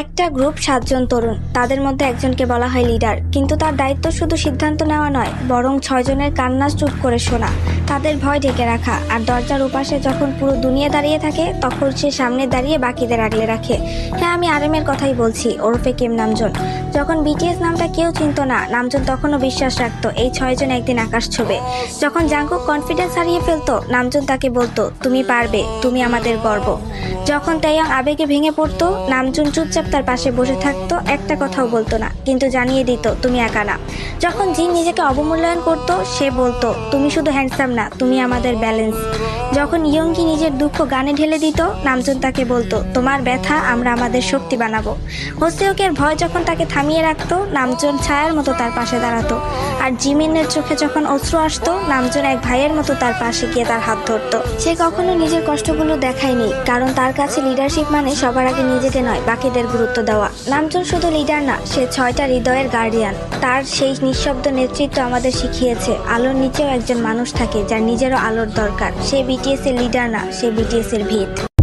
একটা গ্রুপ 7 জন তরুণ, তাদের মধ্যে একজনকে বলা হয় লিডার, কিন্তু তার দায়িত্ব শুধু সিদ্ধান্ত নেওয়া নয়, বরং 6 জনের কান্না চুপ করে শোনা, তাদের ভয় ঢেকে রাখা, আর দরজার ওপাশে যখন পুরো দুনিয়া দাঁড়িয়ে থাকে তখন সে সামনে দাঁড়িয়ে বাকিদের আগলে রাখে। হ্যাঁ, আমি আরএমের কথাই বলছি, ওরফে কিম নামজুন। যখন বিটিএস নামটা কেউ চিনত না, নামজুন তখনও বিশ্বাস রাখতো এই 6 জন একদিন আকাশ ছোঁবে। যখন জাঙ্কুক কনফিডেন্স হারিয়ে ফেলতো, নামজুন তাকে বলতো, তুমি পারবে, তুমি আমাদের গর্ব। যখন তাইয়াং আবেগে ভেঙে পড়তো, নামজুন চুপচাপ তার পাশে বসে থাকতো, একটা কথাও বলতো না, কিন্তু জানিয়ে দিত তুমি একা না। যখন জিন নিজেকে অবমূল্যায়ন করতো, সে বলতো তুমি শুধু হ্যান্ডসাম না, তুমি আমাদের ব্যালেন্স। যখন ইয়ঙ্গি নিজের দুঃখ গানে ঢেলে দিত, নামজুন তাকে বলতো তোমার ব্যথা আমরা আমাদের শক্তি বানাবো। হোসেওকের ভয় যখন তাকে থামিয়ে রাখতো, নামজুন ছায়ার মতো তার পাশে দাঁড়াতো। আর জিমিনের চোখে যখন অশ্রু আসতো, নামজুন এক ভাইয়ের মতো তার পাশে গিয়ে তার হাত ধরতো। সে কখনো নিজের কষ্টগুলো দেখায়নি, কারণ তার কাছে লিডারশিপ মানে সবার আগে নিজেকে নয়, বাকিদের গুরুত্ব দেওয়া। নামজুন শুধু লিডার না, সে 6টা হৃদয়ের গার্ডিয়ান। তার সেই নিঃশব্দ নেতৃত্ব আমাদের শিখিয়েছে আলোর নিচেও একজন মানুষ থাকে যার নিজেরও আলোর দরকার। সে বিটিএস এর লিডার না, সে বিটিএস এর ভিত।